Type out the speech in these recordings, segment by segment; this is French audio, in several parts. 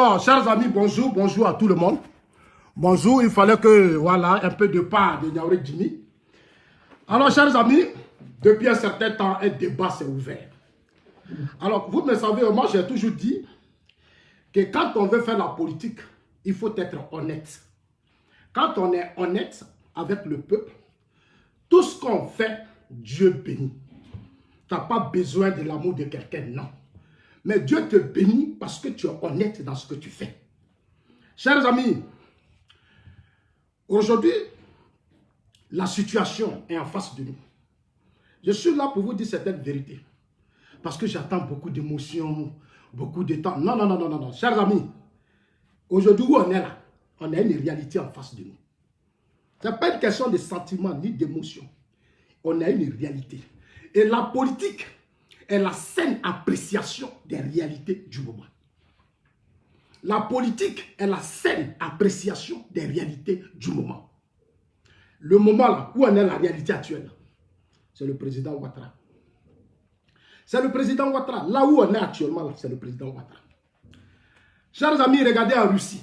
Alors, chers amis, bonjour, bonjour à tout le monde. Bonjour, il fallait que, voilà, un peu de part de Niaouré Jimmy. Alors, chers amis, depuis un certain temps, un débat s'est ouvert. Alors, vous me savez, moi, j'ai toujours dit que quand on veut faire la politique, il faut être honnête. Quand on est honnête avec le peuple, tout ce qu'on fait, Dieu bénit. Tu n'as pas besoin de l'amour de quelqu'un, non. Mais Dieu te bénit parce que tu es honnête dans ce que tu fais. Chers amis, aujourd'hui, la situation est en face de nous. Je suis là pour vous dire certaines vérités. Parce que j'attends beaucoup d'émotions, beaucoup de temps. Non, non, non, non, non, non. Chers amis, aujourd'hui où on est là, on a une réalité en face de nous. Ce n'est pas une question de sentiment ni d'émotion. On a une réalité. Et la politique est la saine appréciation des réalités du moment. La politique est la saine appréciation des réalités du moment. Le moment là, où on est la réalité actuelle, c'est le président Ouattara. C'est le président Ouattara. Là où on est actuellement, c'est le président Ouattara. Chers amis, regardez en Russie.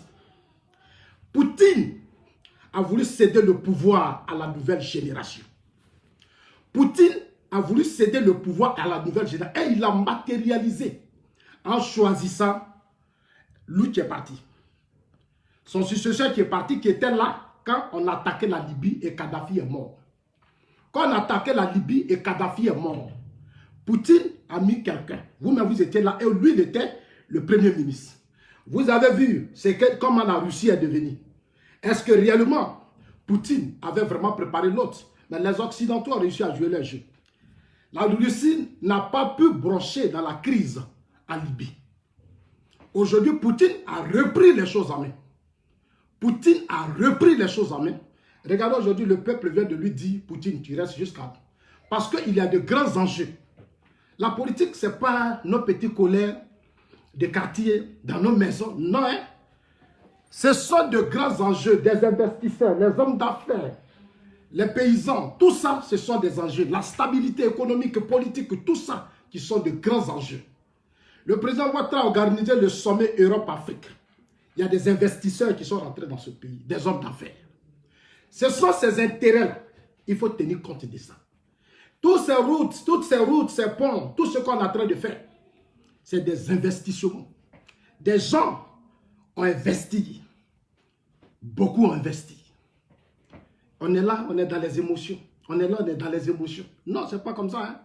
Poutine a voulu céder le pouvoir à la nouvelle génération. Poutine a voulu céder le pouvoir à la nouvelle génération et il l'a matérialisé en choisissant lui qui est parti. Son successeur qui est parti, qui était là quand on attaquait la Libye et Kadhafi est mort. Quand on attaquait la Libye et Kadhafi est mort, Poutine a mis quelqu'un. Vous-même, vous étiez là et lui, il était le premier ministre. Vous avez vu comment la Russie est devenue. Est-ce que réellement, Poutine avait vraiment préparé l'autre? Mais les Occidentaux ont réussi à jouer leur jeu. La Russie n'a pas pu brancher dans la crise en Libye. Aujourd'hui, Poutine a repris les choses en main. Poutine a repris les choses en main. Regardez aujourd'hui, le peuple vient de lui dire, Poutine, tu restes jusqu'à... Parce qu'il y a de grands enjeux. La politique, ce n'est pas nos petits colères de quartier, dans nos maisons. Non, hein? Ce sont de grands enjeux, des investisseurs, les hommes d'affaires, les paysans. Tout ça, ce sont des enjeux. La stabilité économique, politique, tout ça, qui sont de grands enjeux. Le président Ouattara a organisé le sommet Europe-Afrique. Il y a des investisseurs qui sont rentrés dans ce pays, des hommes d'affaires. Ce sont ces intérêts-là. Il faut tenir compte de ça. Toutes ces routes, ces ponts, tout ce qu'on est en train de faire, c'est des investissements. Des gens ont investi. Beaucoup ont investi. On est là, on est dans les émotions. On est là, on est dans les émotions. Non, ce n'est pas comme ça. Hein.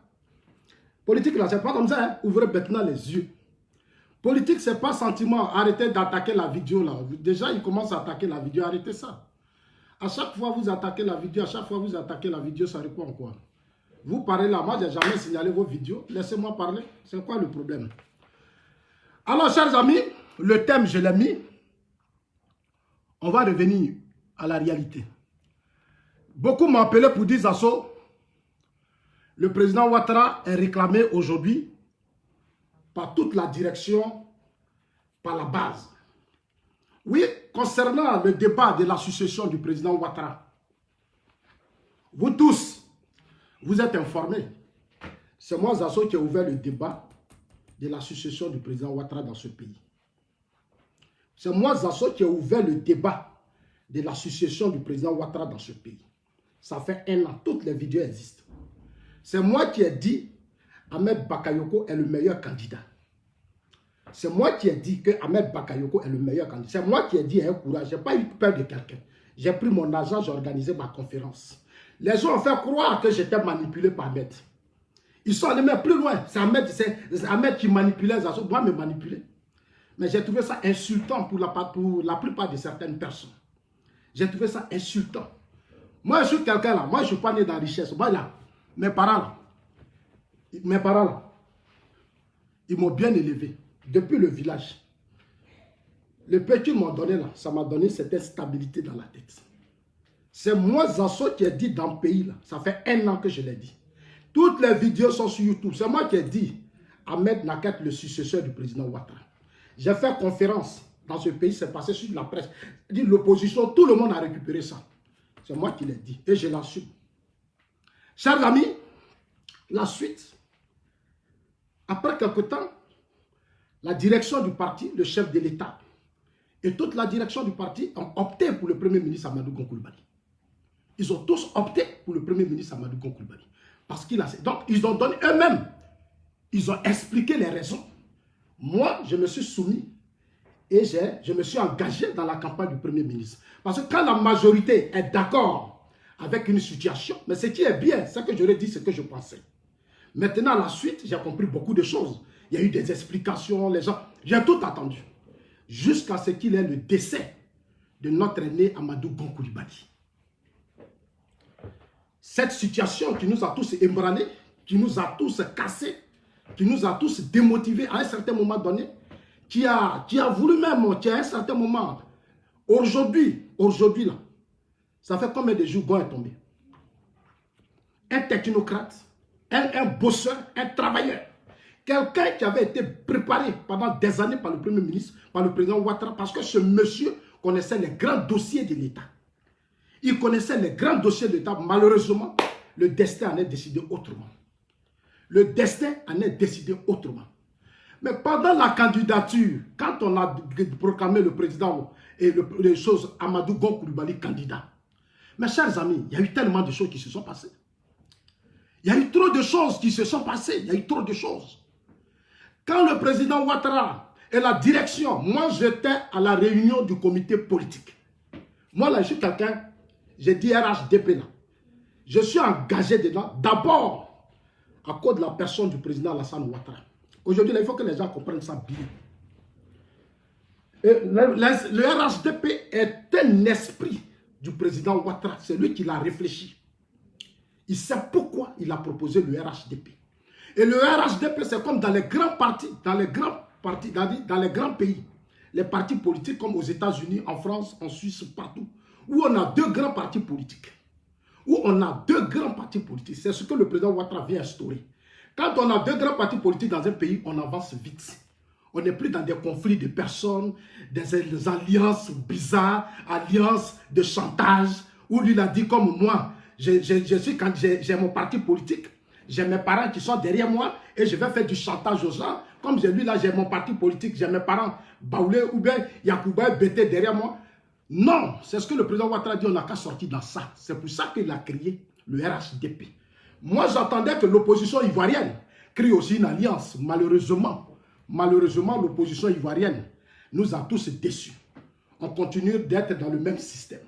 Politique, là, ce n'est pas comme ça. Hein. Ouvrez maintenant les yeux. Politique, ce n'est pas sentiment. Arrêtez d'attaquer la vidéo, là. Déjà, ils commencent à attaquer la vidéo. Arrêtez ça. À chaque fois, vous attaquez la vidéo. À chaque fois, vous attaquez la vidéo, ça répond quoi? Vous parlez là. Moi, je n'ai jamais signalé vos vidéos. Laissez-moi parler. C'est quoi le problème? Alors, chers amis, le thème, je l'ai mis. On va revenir à la réalité. Beaucoup m'ont appelé pour dire, Zasso, le président Ouattara est réclamé aujourd'hui par toute la direction, par la base. Oui, concernant le débat de la succession du président Ouattara, vous tous, vous êtes informés. C'est moi, Zasso, qui ai ouvert le débat de la succession du président Ouattara dans ce pays. C'est moi, Zasso, qui ai ouvert le débat de la succession du président Ouattara dans ce pays. Ça fait 1 an, toutes les vidéos existent. C'est moi qui ai dit Ahmed Bakayoko est le meilleur candidat. C'est moi qui ai dit que Ahmed Bakayoko est le meilleur candidat. C'est moi qui ai dit un courage. Je n'ai pas eu peur de quelqu'un. J'ai pris mon argent, j'ai organisé ma conférence. Les gens ont fait croire que j'étais manipulé par Ahmed. Ils sont allés même plus loin. C'est Ahmed qui manipulait les gens. Moi, me manipuler. Mais j'ai trouvé ça insultant pour la plupart de certaines personnes. J'ai trouvé ça insultant. Moi, je suis quelqu'un là. Moi, je ne suis pas né dans la richesse. Moi, là, mes parents là, ils m'ont bien élevé. Depuis le village. Le peu qu'ils m'ont donné là, ça m'a donné cette stabilité dans la tête. C'est moi, Zasso, qui ai dit dans le pays là. Ça fait 1 an que je l'ai dit. Toutes les vidéos sont sur YouTube. C'est moi qui ai dit Ahmed Nakat, le successeur du président Ouattara. J'ai fait conférence dans ce pays, c'est passé sur la presse. L'opposition, tout le monde a récupéré ça. C'est moi qui l'ai dit et je l'assume. Chers amis, la suite, après quelque temps, la direction du parti, le chef de l'État, et toute la direction du parti ont opté pour le Premier ministre Amadou Gon Coulibaly. Ils ont tous opté pour le Premier ministre Amadou Gon Coulibaly. Parce qu'il a... Donc, ils ont donné eux-mêmes, ils ont expliqué les raisons. Moi, je me suis soumis et je me suis engagé dans la campagne du Premier ministre. Parce que quand la majorité est d'accord avec une situation, mais ce qui est bien, c'est que je l'ai dit, ce que je pensais. Maintenant, à la suite, j'ai compris beaucoup de choses. Il y a eu des explications, les gens... J'ai tout attendu. Jusqu'à ce qu'il ait le décès de notre aîné Amadou Gon Coulibaly. Cette situation qui nous a tous ébranlés, qui nous a tous cassés, qui nous a tous démotivés à un certain moment donné, qui a voulu même, qui à un certain moment, aujourd'hui là, ça fait combien de jours Gon est tombé? Un technocrate, un bosseur, un travailleur, quelqu'un qui avait été préparé pendant des années par le Premier ministre, par le président Ouattara, parce que ce monsieur connaissait les grands dossiers de l'État. Il connaissait les grands dossiers de l'État. Malheureusement, le destin en est décidé autrement. Le destin en est décidé autrement. Mais pendant la candidature, quand on a proclamé le président et les choses, Amadou Gon Coulibaly candidat, mes chers amis, il y a eu tellement de choses qui se sont passées. Il y a eu trop de choses qui se sont passées. Il y a eu trop de choses. Quand le président Ouattara et la direction, moi j'étais à la réunion du comité politique. Moi là, je suis quelqu'un, j'ai dit RHDP là. Je suis engagé dedans, d'abord à cause de la personne du président Alassane Ouattara. Aujourd'hui, il faut que les gens comprennent ça bien. Et le RHDP est un esprit du président Ouattara. C'est lui qui l'a réfléchi. Il sait pourquoi il a proposé le RHDP. Et le RHDP, c'est comme dans les grands partis, dans les grands pays, les partis politiques comme aux États-Unis, en France, en Suisse, partout, où on a deux grands partis politiques. C'est ce que le président Ouattara vient instaurer. Quand on a deux grands partis politiques dans un pays, on avance vite. On n'est plus dans des conflits de personnes, des alliances bizarres, alliances de chantage, où lui il a dit comme moi, j'ai mon parti politique, j'ai mes parents qui sont derrière moi et je vais faire du chantage aux gens. Comme lui là, j'ai mon parti politique, j'ai mes parents Baoulé ou bien Yakouba Bété derrière moi. Non, c'est ce que le président Ouattara dit, on n'a qu'à sortir dans ça. C'est pour ça qu'il a créé le RHDP. Moi, j'attendais que l'opposition ivoirienne crée aussi une alliance. Malheureusement, l'opposition ivoirienne nous a tous déçus. On continue d'être dans le même système.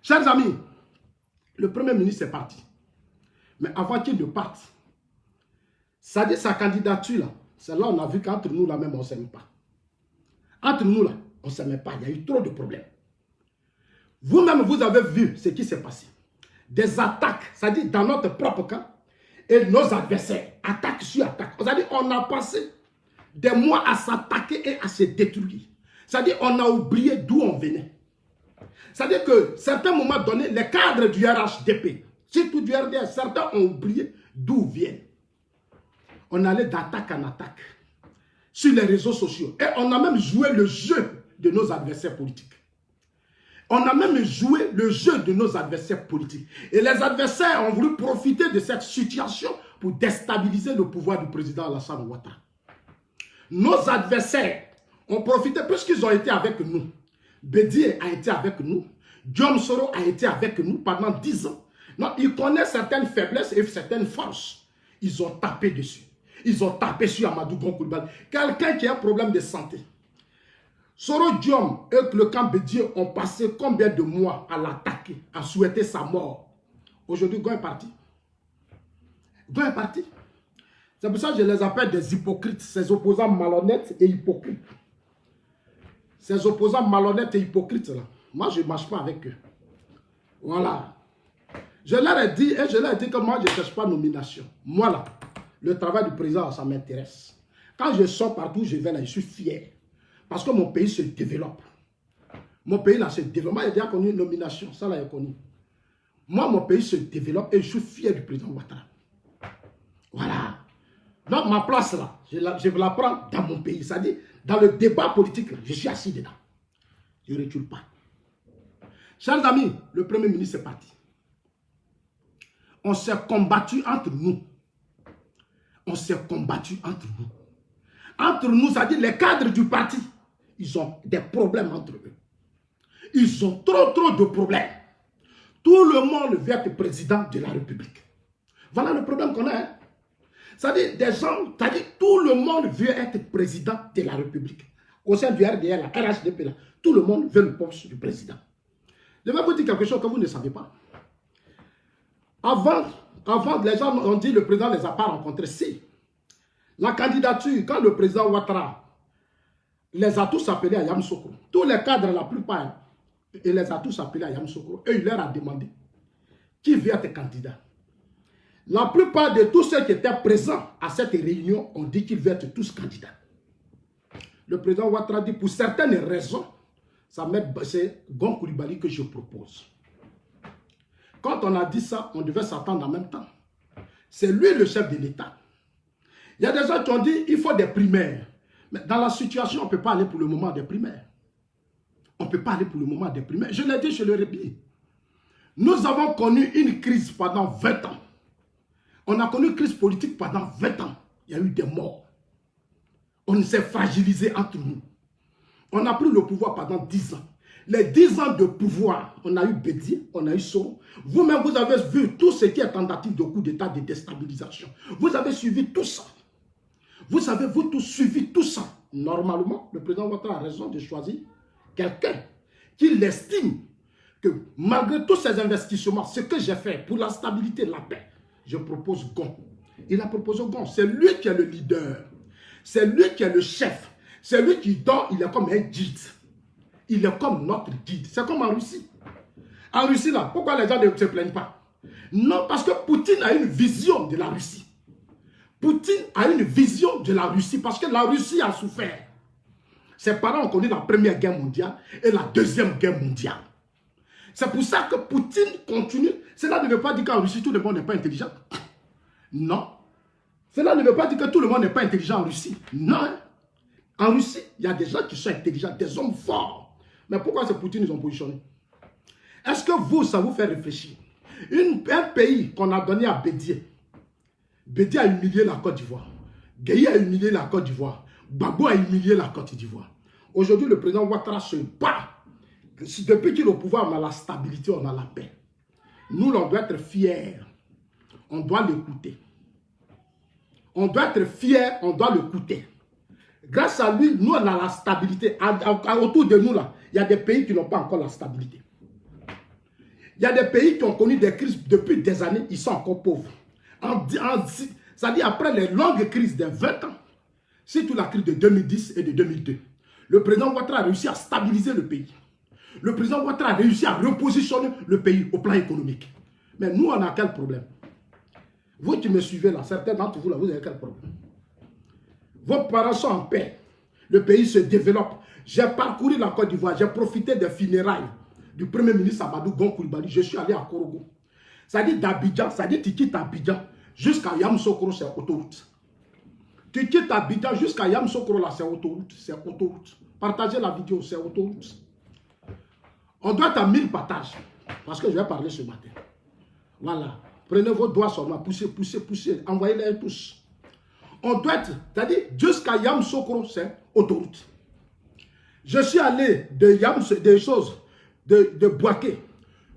Chers amis, le Premier ministre est parti. Mais avant qu'il ne parte, ça dit sa candidature là, c'est là on a vu qu'entre nous là même on ne s'aime pas. Entre nous là, on ne s'aime pas. Il y a eu trop de problèmes. Vous-même, vous avez vu ce qui s'est passé. Des attaques, c'est-à-dire dans notre propre camp, et nos adversaires, attaque sur attaque. C'est-à-dire on a passé des mois à s'attaquer et à se détruire. C'est-à-dire on a oublié d'où on venait. C'est-à-dire que, certains moments donnés, les cadres du RHDP, surtout du RDS, certains ont oublié d'où viennent. On allait d'attaque en attaque sur les réseaux sociaux. Et on a même joué le jeu de nos adversaires politiques. On a même joué le jeu de nos adversaires politiques. Et les adversaires ont voulu profiter de cette situation pour déstabiliser le pouvoir du président Alassane Ouattara. Nos adversaires ont profité, puisqu'ils ont été avec nous. Bédié a été avec nous. Diom Soro a été avec nous pendant 10 ans. Donc, ils connaissent certaines faiblesses et certaines forces. Ils ont tapé dessus. Ils ont tapé sur Amadou Gon Coulibaly. Quelqu'un qui a un problème de santé. Soro Diom et le camp Bédié ont passé combien de mois à l'attaquer, à souhaiter sa mort. Aujourd'hui, Gon est parti. Gon est parti. C'est pour ça que je les appelle des hypocrites, ces opposants malhonnêtes et hypocrites. Ces opposants malhonnêtes et hypocrites là, moi je ne marche pas avec eux. Voilà. Je leur ai dit, et je leur ai dit que moi je ne cherche pas nomination. Moi là, le travail du président, ça m'intéresse. Quand je sors partout, je vais là, je suis fier. Parce que mon pays se développe. Mon pays là se développe. Moi, j'ai déjà connu une nomination, ça là, j'ai connu. Moi, mon pays se développe et je suis fier du président Ouattara. Voilà. Donc, ma place là, je la prends dans mon pays. C'est-à-dire, dans le débat politique, là, je suis assis dedans. Je ne recule pas. Chers amis, le Premier ministre est parti. On s'est combattu entre nous. On s'est combattu entre nous. Entre nous, c'est-à-dire les cadres du parti. ils ont des problèmes entre eux. Ils ont trop de problèmes. Tout le monde veut être président de la République. Voilà le problème qu'on a. Hein? C'est-à-dire, des gens, c'est-à-dire, tout le monde veut être président de la République. Au sein du RDL, la RHDP, là, tout le monde veut le poste du président. Je vais vous dire quelque chose que vous ne savez pas. Avant, les gens ont dit que le président ne les a pas rencontrés. Si. La candidature, quand le président Ouattara les a tous appelés à Yamoussoukro, tous les cadres, la plupart, il les a tous appelés à Yamoussoukro, et il leur a demandé qui veut être candidat. La plupart de tous ceux qui étaient présents à cette réunion ont dit qu'ils veulent être tous candidats. Le président Ouattara dit pour certaines raisons, c'est Gon Coulibaly que je propose. Quand on a dit ça, on devait s'attendre en même temps. C'est lui le chef de l'État. Il y a des gens qui ont dit qu'il faut des primaires. Mais dans la situation, on ne peut pas aller pour le moment des primaires. On ne peut pas aller pour le moment des primaires. Je l'ai dit, je le répète. Nous avons connu une crise pendant 20 ans. On a connu une crise politique pendant 20 ans. Il y a eu des morts. On s'est fragilisé entre nous. On a pris le pouvoir pendant 10 ans. Les 10 ans de pouvoir, on a eu Bédié, on a eu Soro. Vous-même, vous avez vu tout ce qui est tentative de coup d'État, de déstabilisation. Vous avez suivi tout ça. Vous avez, vous tous suivi tout ça. Normalement, le président Ouattara a raison de choisir quelqu'un qui estime que malgré tous ces investissements, ce que j'ai fait pour la stabilité et la paix, je propose Gon. Il a proposé Gon. C'est lui qui est le leader. C'est lui qui est le chef. C'est lui qui dort, il est comme un guide. Il est comme notre guide. C'est comme en Russie. En Russie, là, pourquoi les gens ne se plaignent pas? Non, parce que Poutine a une vision de la Russie. Poutine a une vision de la Russie parce que la Russie a souffert. Ses parents ont connu la Première Guerre mondiale et la Deuxième Guerre mondiale. C'est pour ça que Poutine continue. Cela ne veut pas dire qu'en Russie, tout le monde n'est pas intelligent. Non. Cela ne veut pas dire que tout le monde n'est pas intelligent en Russie. Non. En Russie, il y a des gens qui sont intelligents, des hommes forts. Mais pourquoi ces Poutine ils ont positionné? Est-ce que vous, ça vous fait réfléchir? Un pays qu'on a donné à Bédié. Bédié a humilié la Côte d'Ivoire. Gueye a humilié la Côte d'Ivoire. Gbagbo a humilié la Côte d'Ivoire. Aujourd'hui, le président Ouattara se bat. Depuis qu'il est au pouvoir, on a la stabilité, on a la paix. Nous, on doit être fiers. On doit l'écouter. On doit être fiers, on doit l'écouter. Grâce à lui, nous, on a la stabilité. Autour de nous, là, il y a des pays qui n'ont pas encore la stabilité. Il y a des pays qui ont connu des crises depuis des années, ils sont encore pauvres. C'est-à-dire après les longues crises de 20 ans, surtout la crise de 2010 et de 2002, le président Ouattara a réussi à stabiliser le pays. Le président Ouattara a réussi à repositionner le pays au plan économique. Mais nous, on a quel problème? Vous qui me suivez là, certains d'entre vous là, vous avez quel problème? Vos parents sont en paix. Le pays se développe. J'ai parcouru la Côte d'Ivoire. J'ai profité des funérailles du premier ministre Amadou Gon Coulibaly. Je suis allé à Korogo. Ça dit d'Abidjan, ça dit tu quittes Abidjan jusqu'à Yamoussoukro, c'est autoroute. Tu quittes Abidjan jusqu'à Yamoussoukro, là, c'est autoroute. C'est autoroute. Partagez la vidéo, c'est autoroute. On doit être à 1000 partages. Parce que je vais parler ce matin. Voilà. Prenez vos doigts sur moi. Poussez, poussez, poussez. Envoyez-les tous. On doit être, c'est-à-dire jusqu'à Yamoussoukro, c'est autoroute. Je suis allé de Boaké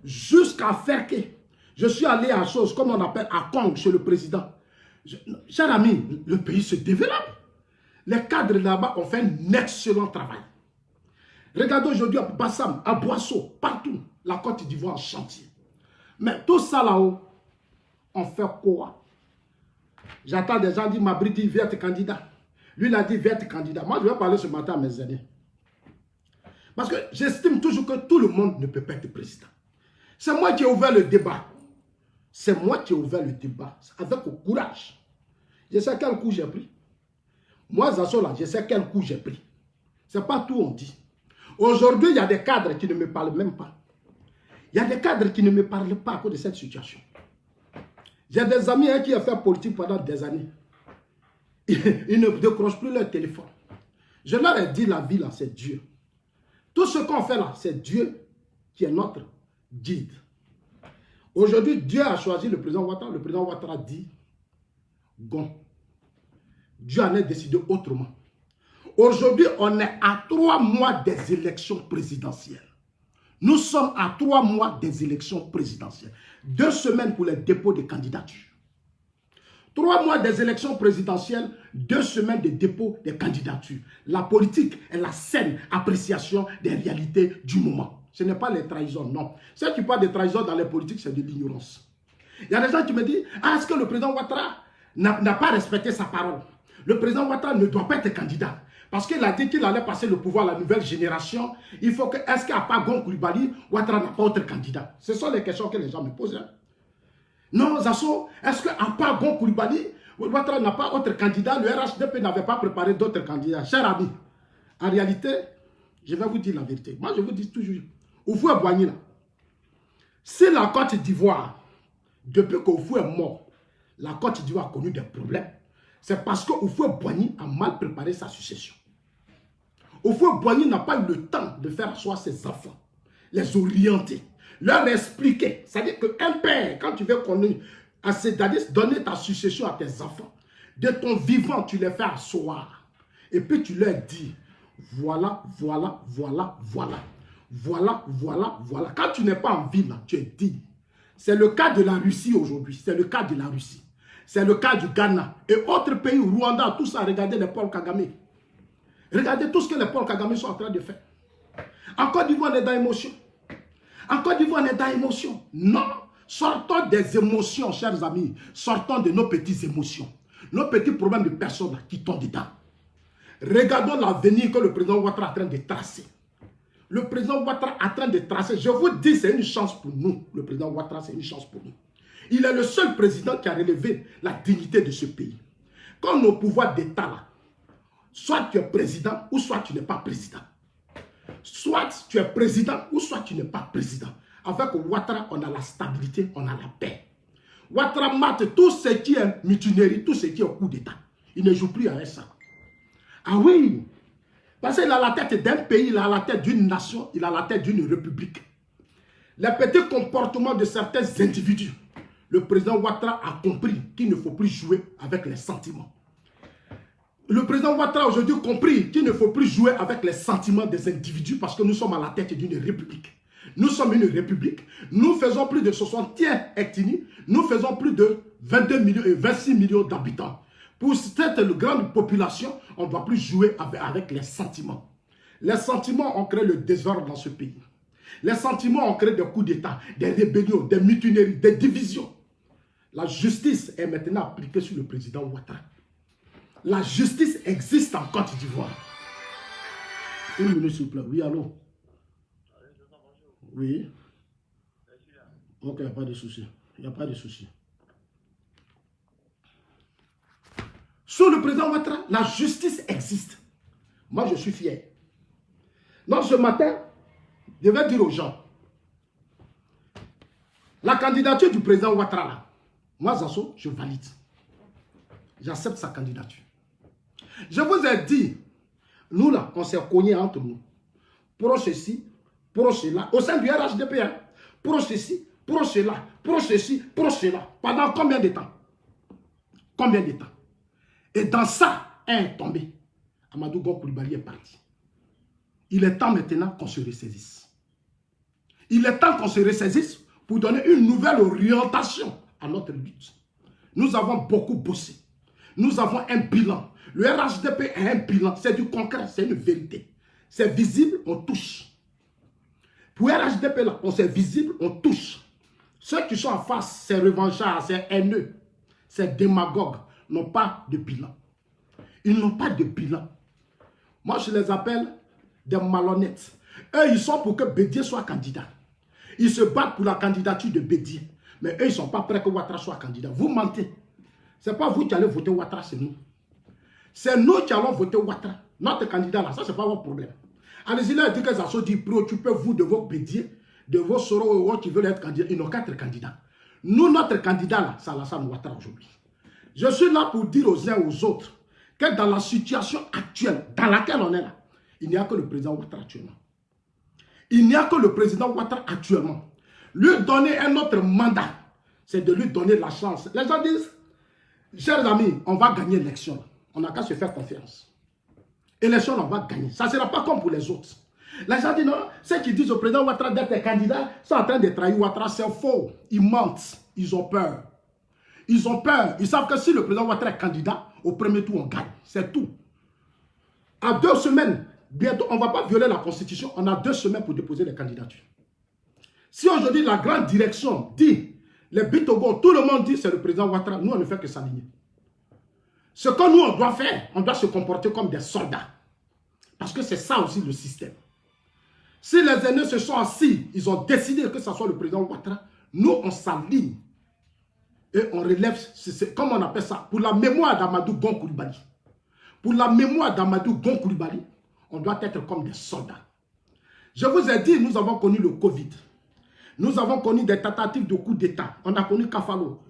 jusqu'à Ferké. Je suis allé à chose, comme on appelle, à Kong, chez le président. Cher ami, le pays se développe. Les cadres là-bas ont fait un excellent travail. Regardez aujourd'hui à Bassam, à Boisseau, partout, la Côte d'Ivoire en chantier. Mais tout ça là-haut, on fait quoi? J'attends des gens dire, Mabri dit, viens être candidat. Lui, il a dit, viens être candidat. Moi, je vais parler ce matin à mes aînés. Parce que j'estime toujours que tout le monde ne peut pas être président. C'est moi qui ai ouvert le débat. C'est moi qui ai ouvert le débat. Avec courage. Je sais quel coup j'ai pris. Moi, Zassola, je sais quel coup j'ai pris. Ce n'est pas tout on dit. Aujourd'hui, il y a des cadres qui ne me parlent même pas. Il y a des cadres qui ne me parlent pas à cause de cette situation. J'ai des amis qui ont fait politique pendant des années. Ils ne décrochent plus leur téléphone. Je leur ai dit, la vie là, c'est Dieu. Tout ce qu'on fait là, c'est Dieu qui est notre guide. Aujourd'hui, Dieu a choisi le président Ouattara. Le président Ouattara dit, Gon. Dieu en a décidé autrement. Aujourd'hui, on est à 3 mois des élections présidentielles. Nous sommes à 3 mois des élections présidentielles. 2 semaines pour les dépôts de candidatures. 3 mois des élections présidentielles, 2 semaines de dépôt des candidatures. La politique est la saine appréciation des réalités du moment. Ce n'est pas les trahisons, non. Ceux qui parlent de trahisons dans les politiques, c'est de l'ignorance. Il y a des gens qui me disent, ah, est-ce que le président Ouattara n'a pas respecté sa parole? Le président Ouattara ne doit pas être candidat. Parce qu'il a dit qu'il allait passer le pouvoir à la nouvelle génération. Il faut que, est-ce qu'à part Gon Coulibaly, Ouattara n'a pas autre candidat? Ce sont les questions que les gens me posent. Hein. Non, Zasso, est-ce qu'à part Gon Coulibaly, Ouattara n'a pas autre candidat? Le RHDP n'avait pas préparé d'autres candidats. Chers amis, en réalité, je vais vous dire la vérité. Moi, je vous dis toujours, Oufoué Boigny, là, si la Côte d'Ivoire, depuis qu'Oufoué est mort, la Côte d'Ivoire a connu des problèmes, c'est parce que Oufoué Boigny a mal préparé sa succession. Oufoué Boigny n'a pas eu le temps de faire asseoir ses enfants, les orienter, leur expliquer. C'est-à-dire qu'un père, quand tu veux connaître, c'est-à-dire donner ta succession à tes enfants, de ton vivant, tu les fais asseoir. Et puis tu leur dis, voilà, voilà, voilà, voilà. Voilà, voilà, voilà. Quand tu n'es pas en vie, là, tu es digne. C'est le cas de la Russie aujourd'hui. C'est le cas de la Russie. C'est le cas du Ghana. Et autres pays, Rwanda, tout ça, regardez les Paul Kagame. Regardez tout ce que les Paul Kagame sont en train de faire. En Côte d'Ivoire, on est dans l'émotion. En Côte d'Ivoire, on est dans l'émotion. Non. Sortons des émotions, chers amis. Sortons de nos petites émotions. Nos petits problèmes de personnes qui tombent dedans. Regardons l'avenir que le président Ouattara est en train de tracer. Le président Ouattara est en train de tracer. Je vous dis, c'est une chance pour nous. Le président Ouattara, c'est une chance pour nous. Il est le seul président qui a relevé la dignité de ce pays. Quand nos pouvoirs d'État, là, soit tu es président ou soit tu n'es pas président. Soit tu es président ou soit tu n'es pas président. Avec Ouattara, on a la stabilité, on a la paix. Ouattara mate tout ce qui est mutinerie, tout ce qui est coup d'État. Il ne joue plus avec ça. Ah oui! Parce qu'il a la tête d'un pays, il a la tête d'une nation, il a la tête d'une république. Les petits comportements de certains individus, le président Ouattara a compris qu'il ne faut plus jouer avec les sentiments. Le président Ouattara a aujourd'hui compris qu'il ne faut plus jouer avec les sentiments des individus parce que nous sommes à la tête d'une république. Nous sommes une république, nous faisons plus de 61 ethnies, nous faisons plus de 22 millions et 26 millions d'habitants. Pour cette grande population, on ne doit plus jouer avec les sentiments. Les sentiments ont créé le désordre dans ce pays. Les sentiments ont créé des coups d'État, des rébellions, des mutineries, des divisions. La justice est maintenant appliquée sur le président Ouattara. La justice existe en Côte d'Ivoire. Une minute s'il vous plaît. Oui, allô? Oui. Ok, il n'y a pas de souci. Il n'y a pas de souci. Sous le président Ouattara, la justice existe. Moi, je suis fier. Donc, ce matin, je vais dire aux gens, la candidature du président Ouattara, là, moi, Zasso, je valide. J'accepte sa candidature. Je vous ai dit, nous, là, on s'est cognés entre nous. Pour ceci, pour cela, au sein du RHDP, hein, pour ceci, pour cela, pour ceci, pour cela. Pendant combien de temps? Combien de temps? Et dans ça, un est tombé. Amadou Gon Coulibaly est parti. Il est temps maintenant qu'on se ressaisisse. Il est temps qu'on se ressaisisse pour donner une nouvelle orientation à notre lutte. Nous avons beaucoup bossé. Nous avons un bilan. Le RHDP a un bilan. C'est du concret, c'est une vérité. C'est visible, on touche. Pour RHDP, là, on c'est visible, on touche. Ceux qui sont en face, c'est revanchards, c'est haineux, c'est démagogues, n'ont pas de bilan. Ils n'ont pas de bilan. Moi, je les appelle des malhonnêtes. Eux, ils sont pour que Bédié soit candidat. Ils se battent pour la candidature de Bédié. Mais eux, ils ne sont pas prêts que Ouattara soit candidat. Vous mentez. Ce n'est pas vous qui allez voter Ouattara, c'est nous. C'est nous qui allons voter Ouattara. Notre candidat, là, ça, ce n'est pas votre problème. Allez-y, là, il dit que Zasso dit, préoccupez-vous de vos Bédié, de vos Soro qui veulent être candidats. Ils n'ont qu'à être candidats. Nous, notre candidat, là, c'est Alassane Ouattara aujourd'hui. Je suis là pour dire aux uns et aux autres que dans la situation actuelle, dans laquelle on est là, il n'y a que le président Ouattara actuellement. Il n'y a que le président Ouattara actuellement. Lui donner un autre mandat, c'est de lui donner la chance. Les gens disent, chers amis, on va gagner l'élection. On n'a qu'à se faire confiance. élection, on va gagner. Ça ne sera pas comme pour les autres. Les gens disent non, ceux qui disent au président Ouattara d'être candidat sont en train de trahir Ouattara. C'est faux. Ils mentent. Ils ont peur. Ils ont peur. Ils savent que si le président Ouattara est candidat, au premier tour, on gagne. C'est tout. À 2 semaines, bientôt, on ne va pas violer la Constitution. On a 2 semaines pour déposer les candidatures. Si aujourd'hui la grande direction dit, les Bitogo, tout le monde dit c'est le président Ouattara, nous on ne fait que s'aligner. Ce que nous on doit faire, on doit se comporter comme des soldats. Parce que c'est ça aussi le système. Si les aînés se sont assis, ils ont décidé que ce soit le président Ouattara, nous on s'aligne. Et on relève, comme on appelle ça, pour la mémoire d'Amadou Gon Coulibaly. Pour la mémoire d'Amadou Gon Coulibaly, on doit être comme des soldats. Je vous ai dit, nous avons connu le Covid. Nous avons connu des tentatives de coup d'État. On a connu Kafolo.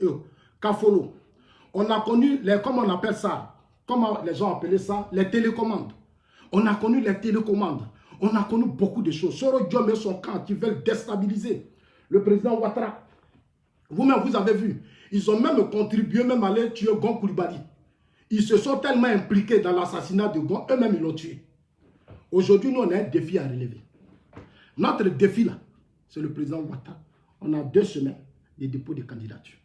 On a connu, comment on appelle ça? Comment les gens appelaient ça? Les télécommandes. On a connu les télécommandes. On a connu beaucoup de choses. Soro Diom et son camp qui veulent déstabiliser le président Ouattara. Vous-même, vous avez vu. Ils ont même contribué même à aller tuer Gon Coulibaly. Ils se sont tellement impliqués dans l'assassinat de Gon, eux-mêmes ils l'ont tué. Aujourd'hui, nous, on a un défi à relever. Notre défi, là, c'est le président Ouattara. On a 2 semaines de dépôt de candidature.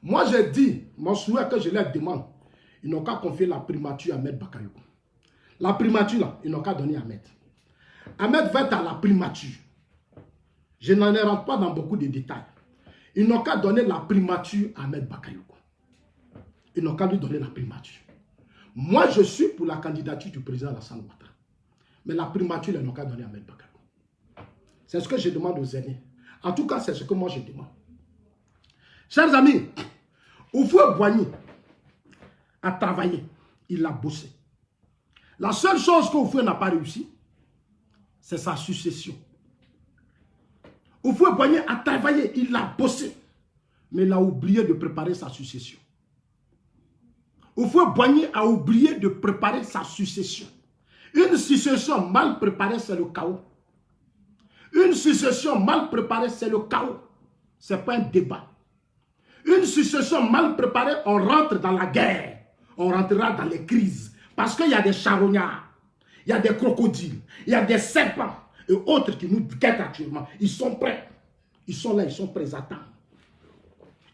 Moi, j'ai dit, mon souhait que je leur demande, ils n'ont qu'à confier la primature à Ahmed Bakayoko. La primature, là, ils n'ont qu'à donner à Ahmed. Ahmed va être à la primature. Je n'en rentre pas dans beaucoup de détails. Ils n'ont qu'à donner la primature à Ahmed Bakayoko. Ils n'ont qu'à lui donner la primature. Moi, je suis pour la candidature du président Alassane Ouattara. Mais la primature, ils n'ont qu'à donner à Ahmed Bakayoko. C'est ce que je demande aux aînés. En tout cas, c'est ce que moi je demande. Chers amis, Houphouët-Boigny a travaillé. Il a bossé. La seule chose qu'Houphouët n'a pas réussi, c'est sa succession. Houphouët-Boigny a travaillé, il a bossé. Mais il a oublié de préparer sa succession. Houphouët-Boigny a oublié de préparer sa succession. Une succession mal préparée, c'est le chaos. Une succession mal préparée, c'est le chaos. Ce n'est pas un débat. Une succession mal préparée, on rentre dans la guerre. On rentrera dans les crises. Parce qu'il y a des charognards, il y a des crocodiles, il y a des serpents et autres qui nous guettent actuellement. Ils sont prêts. Ils sont là, ils sont prêts, ils attendent.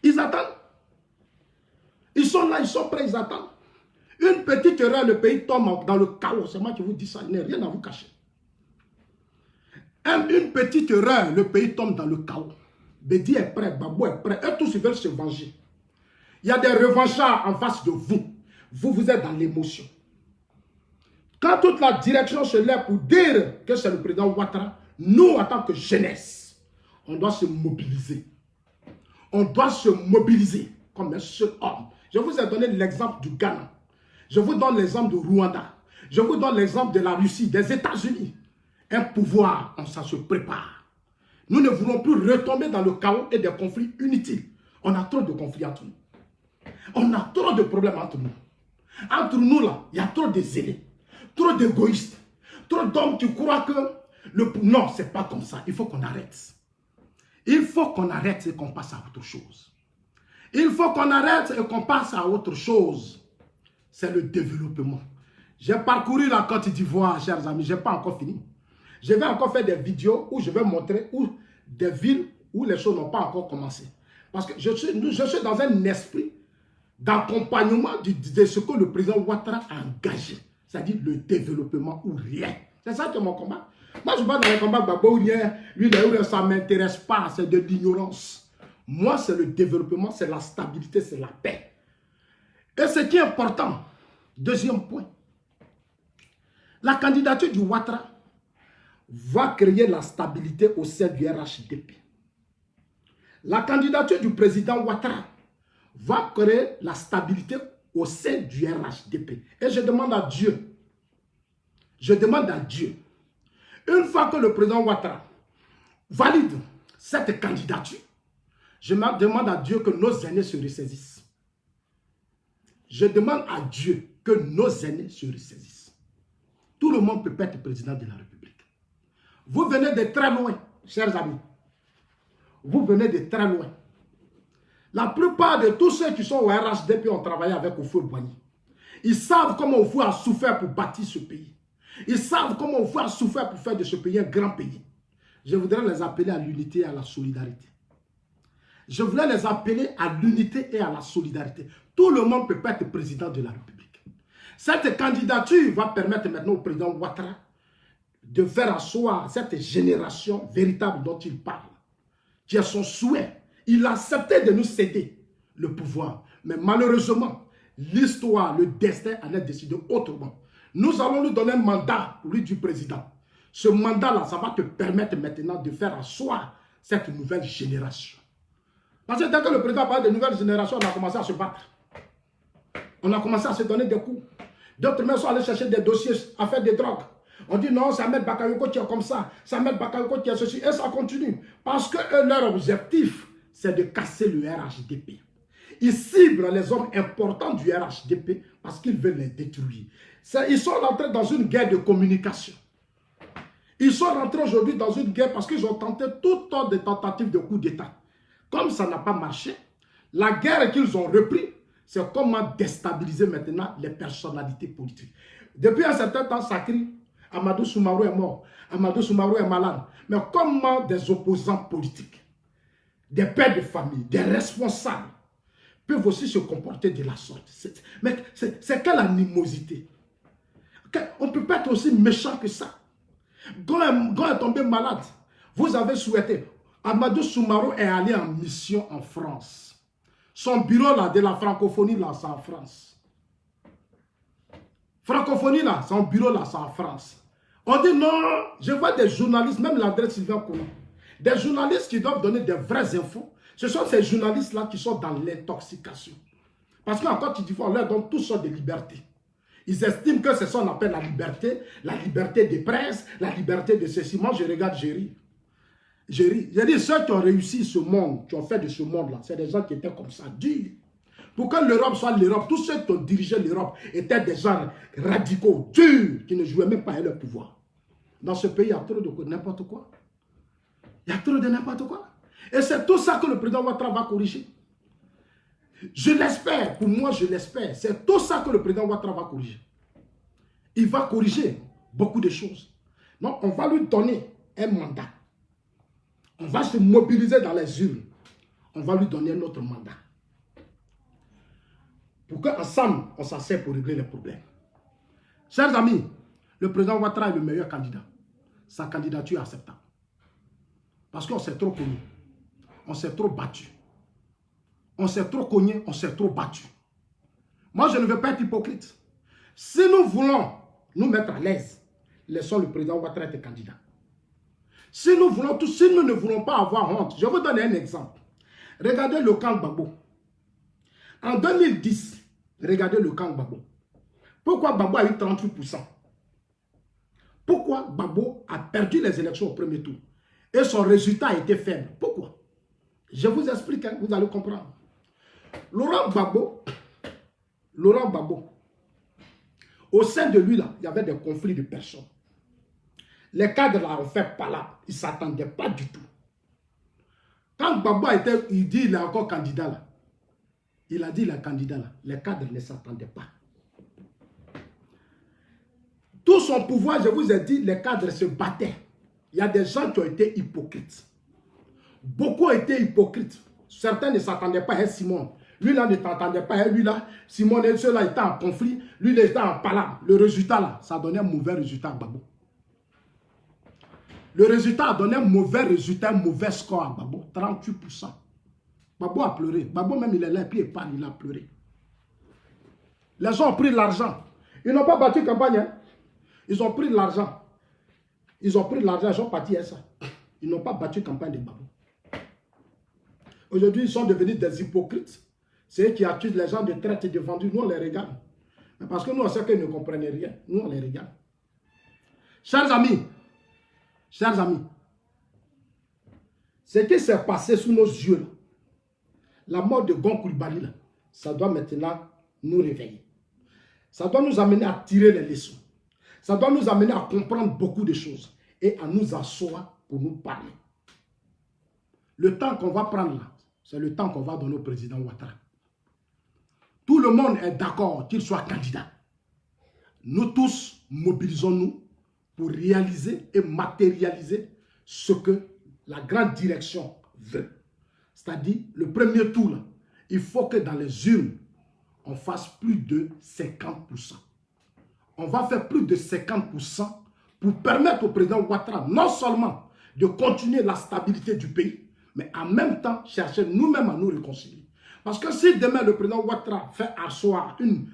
Ils attendent. Ils sont là, ils sont prêts, ils attendent. Une petite erreur, le pays tombe dans le chaos. C'est moi qui vous dis ça, il n'y a rien à vous cacher. Une petite erreur, le pays tombe dans le chaos. Bédi est prêt, Babou est prêt. Eux tous, ils veulent se venger. Il y a des revanchards en face de vous. Vous êtes dans l'émotion. Quand toute la direction se lève pour dire que c'est le président Ouattara, nous, en tant que jeunesse, on doit se mobiliser. On doit se mobiliser comme un seul homme. Je vous ai donné l'exemple du Ghana. Je vous donne l'exemple de Rwanda. Je vous donne l'exemple de la Russie, des États-Unis. Un pouvoir, ça se prépare. Nous ne voulons plus retomber dans le chaos et des conflits inutiles. On a trop de conflits entre nous. On a trop de problèmes entre nous. Entre nous, là, il y a trop de zélés, trop d'égoïstes, trop d'hommes qui croient que... Non, ce n'est pas comme ça. Il faut qu'on arrête. Il faut qu'on arrête et qu'on passe à autre chose. Il faut qu'on arrête et qu'on passe à autre chose. C'est le développement. J'ai parcouru la Côte d'Ivoire, chers amis. Je n'ai pas encore fini. Je vais encore faire des vidéos où je vais montrer des villes où les choses n'ont pas encore commencé. Parce que je suis dans un esprit d'accompagnement de ce que le président Ouattara a engagé. C'est-à-dire le développement ou rien. C'est ça qui est mon combat. Moi, je ne vais pas dans le combat Babo ou rien. Lui, ça ne m'intéresse pas. C'est de l'ignorance. Moi, c'est le développement, c'est la stabilité, c'est la paix. Et ce qui est important, deuxième point, la candidature du Ouattara va créer la stabilité au sein du RHDP. La candidature du président Ouattara va créer la stabilité au sein du RHDP. Et je demande à Dieu, une fois que le président Ouattara valide cette candidature, je demande à Dieu que nos aînés se ressaisissent. Je demande à Dieu que nos aînés se ressaisissent. Tout le monde peut être président de la République. Vous venez de très loin, chers amis. Vous venez de très loin. La plupart de tous ceux qui sont au RHDP ont travaillé avec Houphouët-Boigny. Ils savent comment on a souffert pour bâtir ce pays. Ils savent comment on a souffert pour faire de ce pays un grand pays. Je voudrais les appeler à l'unité et à la solidarité. Je voulais les appeler à l'unité et à la solidarité. Tout le monde ne peut pas être président de la République. Cette candidature va permettre maintenant au président Ouattara de faire asseoir cette génération véritable dont il parle, qui est son souhait. Il a accepté de nous céder le pouvoir. Mais malheureusement, l'histoire, le destin en a décidé autrement. Nous allons lui donner un mandat, lui du président. Ce mandat-là, ça va te permettre maintenant de faire asseoir cette nouvelle génération. Parce que dès que le président parle de nouvelle génération, on a commencé à se battre. On a commencé à se donner des coups. D'autres même sont allés chercher des dossiers à faire des drogues. On dit non, ça met Bakayoko qui est comme ça, ça met Bakayoko qui est ceci, et ça continue. Parce que leur objectif, c'est de casser le RHDP. Ils ciblent les hommes importants du RHDP parce qu'ils veulent les détruire. Ils sont rentrés dans une guerre de communication. Ils sont rentrés aujourd'hui dans une guerre parce qu'ils ont tenté tout temps de tentatives de coup d'État. Comme ça n'a pas marché, la guerre qu'ils ont repris, c'est comment déstabiliser maintenant les personnalités politiques. Depuis un certain temps, ça crie, Amadou Soumarou est mort, Amadou Soumarou est malade. Mais comment des opposants politiques, des pères de famille, des responsables, peuvent aussi se comporter de la sorte? Mais c'est quelle animosité? On ne peut pas être aussi méchant que ça. Quand est tombé malade, vous avez souhaité. Amadou Soumarou est allé en mission en France. Son bureau là, de la francophonie, là, c'est en France. Francophonie, là, son bureau, là, c'est en France. On dit non, je vois des journalistes, même l'adresse Sylvain Coulon, des journalistes qui doivent donner des vraies infos. Ce sont ces journalistes-là qui sont dans l'intoxication. Parce qu'en Côte d'Ivoire, on leur donne toutes sortes de libertés. Ils estiment que c'est ça qu'on appelle la liberté des presses, la liberté de ceci. Moi, je regarde, je ris. J'ai dit, ceux qui ont réussi ce monde, qui ont fait de ce monde-là, c'est des gens qui étaient comme ça, durs. Pour que l'Europe soit l'Europe, tous ceux qui ont dirigé l'Europe étaient des gens radicaux, durs, qui ne jouaient même pas à leur pouvoir. Dans ce pays, il y a trop de n'importe quoi. Il y a trop de n'importe quoi. Et c'est tout ça que le président Ouattara va corriger. Je l'espère, pour moi je l'espère. C'est tout ça que le président Ouattara va corriger. Il va corriger beaucoup de choses. Donc on va lui donner un mandat. On va se mobiliser dans les urnes. On va lui donner un autre mandat. Pour qu'ensemble, on s'asseye pour régler les problèmes. Chers amis, le président Ouattara est le meilleur candidat. Sa candidature est acceptable. Parce qu'on s'est trop connu. On s'est trop battu. On s'est trop cogné, on s'est trop battu. Moi, je ne veux pas être hypocrite. Si nous voulons nous mettre à l'aise, laissons le président Ouattara être candidat. Si nous ne voulons pas avoir honte, je vais vous donner un exemple. Regardez le camp Gbagbo. En 2010, regardez le camp Gbagbo. Pourquoi Gbagbo a eu 38%? Pourquoi Gbagbo a perdu les élections au premier tour? Et son résultat a été faible. Pourquoi? Je vous explique, hein, vous allez comprendre. Laurent Gbagbo, au sein de lui, là, il y avait des conflits de personnes. Les cadres là ont fait palabre. Ils ne s'attendaient pas du tout. Quand Gbagbo il dit qu'il est encore candidat là, il a dit qu'il est candidat là, les cadres ne s'attendaient pas. Tout son pouvoir, je vous ai dit, les cadres se battaient. Il y a des gens qui ont été hypocrites. Beaucoup ont été hypocrites. Certains ne s'attendaient pas à Simon. Lui là ne t'entendait pas. Lui là, Simon et ceux-là étaient en conflit. Lui il était en palabre. Le résultat là, ça donnait un mauvais résultat à Gbagbo. Le résultat a donné un mauvais résultat, un mauvais score à Gbagbo. 38%. Gbagbo a pleuré. Gbagbo même il est là et puis il a pleuré. Les gens ont pris l'argent. Ils n'ont pas battu campagne. Hein? Ils ont pris l'argent. Ils ont pris l'argent, ils ont parti à ça. Ils n'ont pas battu campagne de Gbagbo. Aujourd'hui, ils sont devenus des hypocrites. C'est eux qui accusent les gens de traite et de vendu. Nous, on les regarde. Mais parce que nous, on sait qu'ils ne comprennent rien. Nous, on les regarde. Chers amis, ce qui s'est passé sous nos yeux, là, la mort de Gon Coulibaly, ça doit maintenant nous réveiller. Ça doit nous amener à tirer les leçons. Ça doit nous amener à comprendre beaucoup de choses et à nous asseoir pour nous parler. Le temps qu'on va prendre là, c'est le temps qu'on va donner au président Ouattara. tout le monde est d'accord qu'il soit candidat. Nous tous mobilisons-nous pour réaliser et matérialiser ce que la grande direction veut. C'est-à-dire, le premier tour, là, il faut que dans les urnes, on fasse plus de 50%. On va faire plus de 50% pour permettre au président Ouattara non seulement de continuer la stabilité du pays, mais en même temps chercher nous-mêmes à nous réconcilier. Parce que si demain le président Ouattara fait asseoir une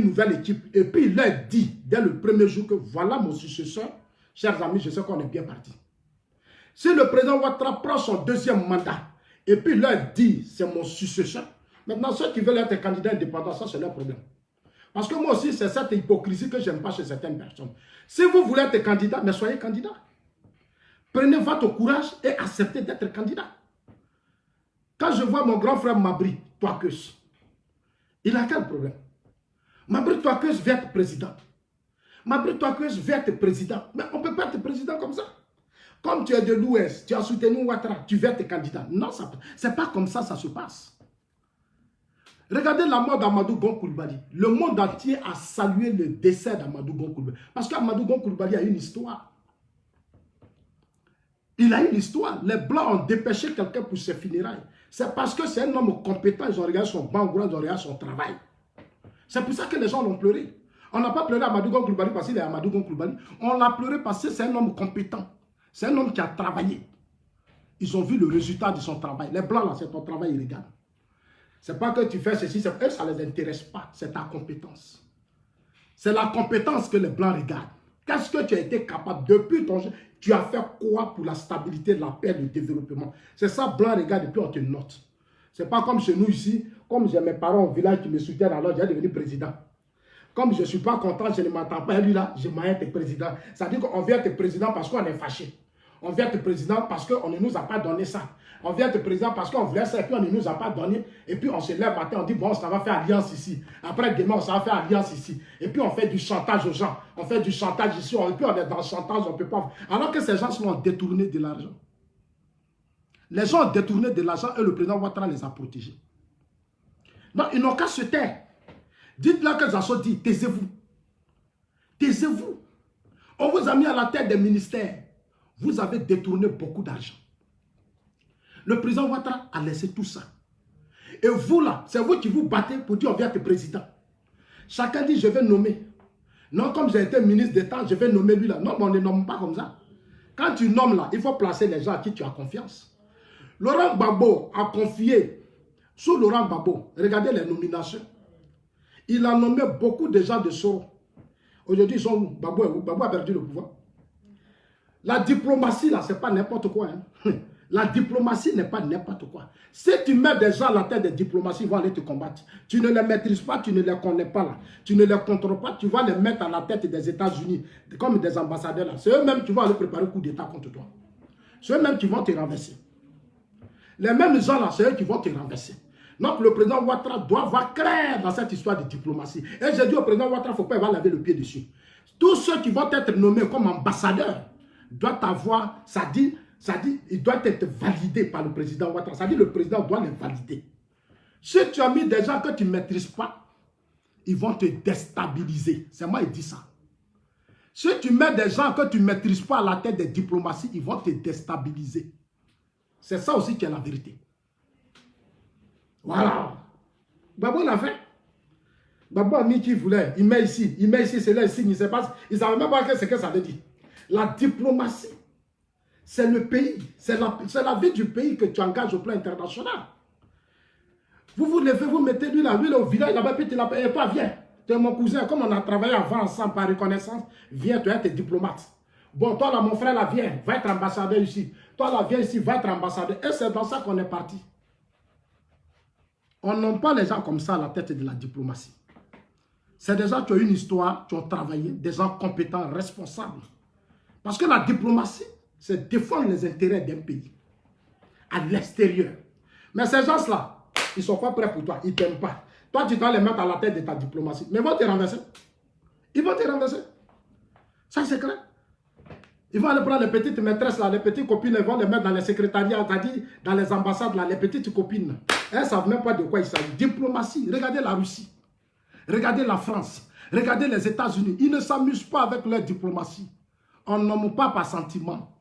nouvelle équipe et puis il leur dit dès le premier jour que voilà mon successeur, chers amis, je sais qu'on est bien parti. Si le président Ouattara prend son deuxième mandat et puis il leur dit c'est mon successeur, maintenant ceux qui veulent être candidats indépendants, ça c'est leur problème. Parce que moi aussi, c'est cette hypocrisie que je n'aime pas chez certaines personnes. Si vous voulez être candidat, mais soyez candidat. Prenez votre courage et acceptez d'être candidat. Quand je vois mon grand frère Mabri Touakeus, il a quel problème? Mabri Touakeus veut être président. Mabri Touakeus veut être président. Mais on ne peut pas être président comme ça. Comme tu es de l'Ouest, tu as soutenu Ouattara, tu veux être candidat. Non, ce n'est pas comme ça se passe. Regardez la mort d'Amadou Gon Coulibaly. Le monde entier a salué le décès d'Amadou Gon Coulibaly. Parce qu'Amadou Gon Coulibaly a une histoire. Il a une histoire. Les Blancs ont dépêché quelqu'un pour ses funérailles. C'est parce que c'est un homme compétent. Ils ont regardé son background, ils ont regardé son travail. C'est pour ça que les gens l'ont pleuré. On n'a pas pleuré Amadou Gon Coulibaly parce qu'il est Amadou Gon Coulibaly. On l'a pleuré parce que c'est un homme compétent. C'est un homme qui a travaillé. Ils ont vu le résultat de son travail. Les Blancs, là, c'est ton travail illégal. Ce n'est pas que tu fais ceci, ça ne les intéresse pas. C'est ta compétence. C'est la compétence que les Blancs regardent. Qu'est-ce que tu as été capable depuis ton jeu? Tu as fait quoi pour la stabilité, la paix, le développement? C'est ça, Blanc regarde et puis on te note. Ce n'est pas comme chez nous ici, comme j'ai mes parents au village qui me soutiennent, alors j'ai devenu président. Comme je ne suis pas content, je ne m'entends pas, lui là, je m'en être président. Ça veut dire qu'on vient être président parce qu'on est fâché. On vient être président parce qu'on ne nous a pas donné ça. On vient être président parce qu'on voulait ça et puis on ne nous a pas donné. Et puis on se lève matin, on dit bon, ça va faire alliance ici. Après demain, ça va faire alliance ici. Et puis on fait du chantage aux gens. On fait du chantage ici. Et puis on est dans le chantage, on ne peut pas. Alors que ces gens sont détournés de l'argent. Les gens ont détourné de l'argent et le président Ouattara les a protégés. Donc ils n'ont qu'à se taire. Dites-leur que Zasso dit, taisez-vous. Taisez-vous. On vous a mis à la tête des ministères. Vous avez détourné beaucoup d'argent. Le président Ouattara a laissé tout ça. Et vous là, c'est vous qui vous battez pour dire on vient être président. Chacun dit je vais nommer. Non, comme j'ai été ministre d'État, je vais nommer lui là. Non, mais on ne nomme pas comme ça. Quand tu nommes là, il faut placer les gens à qui tu as confiance. Laurent Gbagbo a confié, sous Laurent Gbagbo, regardez les nominations. Il a nommé beaucoup de gens de Soro. Aujourd'hui, ils sont où? Gbagbo est où? Gbagbo a perdu le pouvoir. La diplomatie, là, ce n'est pas n'importe quoi. Hein. La diplomatie n'est pas n'importe quoi. Si tu mets des gens à la tête des diplomaties, ils vont aller te combattre. Tu ne les maîtrises pas, tu ne les connais pas là. Tu ne les contrôles pas, tu vas les mettre à la tête des États-Unis, comme des ambassadeurs là. C'est eux-mêmes qui vont aller préparer un coup d'État contre toi. C'est eux-mêmes qui vont te renverser. Les mêmes gens là, c'est eux qui vont te renverser. Donc le président Ouattara doit avoir clair dans cette histoire de diplomatie. Et j'ai dit au président Ouattara, il ne faut pas il va laver le pied dessus. Tous ceux qui vont être nommés comme ambassadeurs doivent avoir, ça dit, il doit être validé par le président Ouattara. Ça dit, le président doit les valider. Si tu as mis des gens que tu ne maîtrises pas, ils vont te déstabiliser. C'est moi qui dis ça. Si tu mets des gens que tu ne maîtrises pas à la tête des diplomaties, ils vont te déstabiliser. C'est ça aussi qui est la vérité. Voilà. Gbagbo l'a fait. Gbagbo a mis qui voulait. Il met ici, c'est là, il signe. Il ne savait même pas ce que ça veut dire. La diplomatie, c'est le pays, c'est la vie du pays que tu engages au plan international. Vous vous levez, vous mettez lui là au village, là-bas, puis tu l'appelles, pas viens. Tu es mon cousin, comme on a travaillé avant ensemble par reconnaissance, viens, tu es diplomate. Bon, toi là, mon frère là, viens, va être ambassadeur ici. Toi là, viens ici, va être ambassadeur. Et c'est dans ça qu'on est parti. On nomme pas les gens comme ça à la tête de la diplomatie. C'est des gens qui ont une histoire, qui ont travaillé, des gens compétents, responsables. Parce que la diplomatie, c'est défendre les intérêts d'un pays à l'extérieur. Mais ces gens-là, ils ne sont pas prêts pour toi, ils ne t'aiment pas. Toi, tu dois les mettre à la tête de ta diplomatie. Mais ils vont te renverser. Ils vont te renverser. Ça, c'est clair. Ils vont aller prendre les petites maîtresses, là, les petites copines, ils vont les mettre dans les secrétariats, c'est-à-dire dans les ambassades, là, les petites copines. Elles ne savent même pas de quoi il s'agit. Diplomatie, regardez la Russie, regardez la France, regardez les États-Unis. Ils ne s'amusent pas avec leur diplomatie. On nomme pas par sentiment.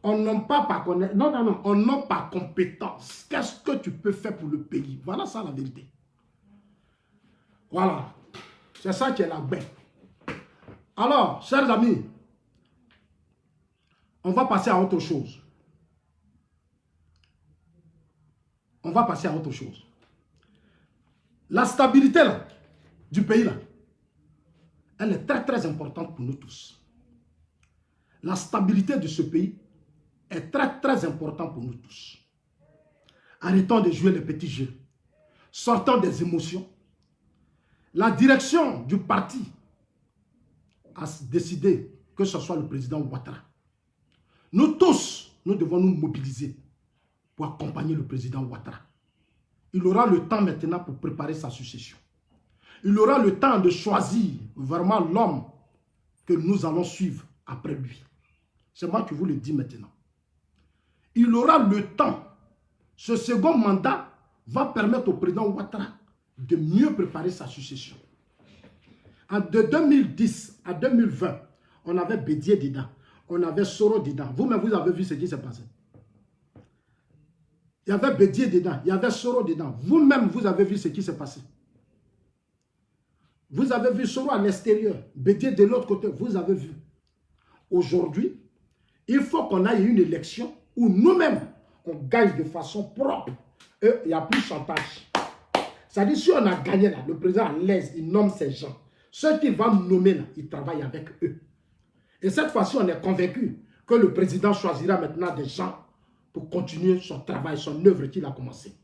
On nomme pas par connaissance. Non, non, non. On nomme par compétence. Qu'est-ce que tu peux faire pour le pays? Voilà ça la vérité. Voilà. C'est ça qui est la bête. Alors, chers amis, on va passer à autre chose. On va passer à autre chose. La stabilité là, du pays là, elle est très très importante pour nous tous. La stabilité de ce pays est très très importante pour nous tous. Arrêtons de jouer les petits jeux. Sortons des émotions. La direction du parti a décidé que ce soit le président Ouattara. Nous tous, nous devons nous mobiliser pour accompagner le président Ouattara. Il aura le temps maintenant pour préparer sa succession. Il aura le temps de choisir vraiment l'homme que nous allons suivre après lui. C'est moi qui vous le dis maintenant. Il aura le temps. Ce second mandat va permettre au président Ouattara de mieux préparer sa succession. De 2010 à 2020, on avait Bédié dedans, on avait Soro dedans. Vous-même, vous avez vu ce qui s'est passé. Il y avait Bédié dedans, il y avait Soro dedans. Vous-même, vous avez vu ce qui s'est passé. Vous avez vu Soro à l'extérieur, Bédié de l'autre côté, vous avez vu. Aujourd'hui, il faut qu'on aille une élection où nous-mêmes, on gagne de façon propre. Et il n'y a plus de chantage. C'est-à-dire, si on a gagné là, le président à l'aise, il nomme ses gens. Ceux qui vont nommer là, ils travaillent avec eux. Et cette fois-ci, on est convaincu que le président choisira maintenant des gens pour continuer son travail, son œuvre qu'il a commencé.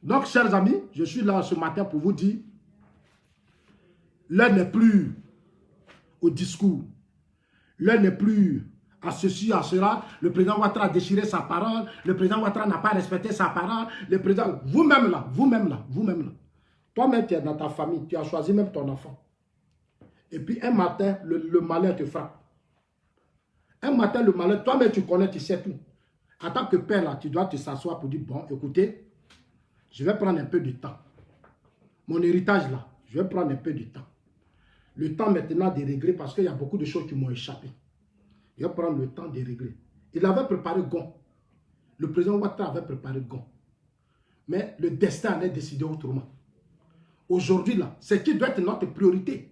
Donc, chers amis, je suis là ce matin pour vous dire, l'heure n'est plus au discours. L'heure n'est plus à ceci, à cela. Le président Ouattara a déchiré sa parole. Le président Ouattara n'a pas respecté sa parole. Le président, vous-même là, vous-même là, vous-même là. Toi-même, tu es dans ta famille, tu as choisi même ton enfant. Et puis un matin, le malheur te frappe. Un matin, le malheur, toi-même tu connais, tu sais tout. En tant que père, là, tu dois te s'asseoir pour dire, bon, écoutez, je vais prendre un peu de temps. Mon héritage, là, je vais prendre un peu de temps. Le temps maintenant de régler, parce qu'il y a beaucoup de choses qui m'ont échappé. Je vais prendre le temps de régler. Il avait préparé Gon. Le président Ouattara avait préparé Gon. Mais le destin allait décider autrement. Aujourd'hui, là, ce qui doit être notre priorité,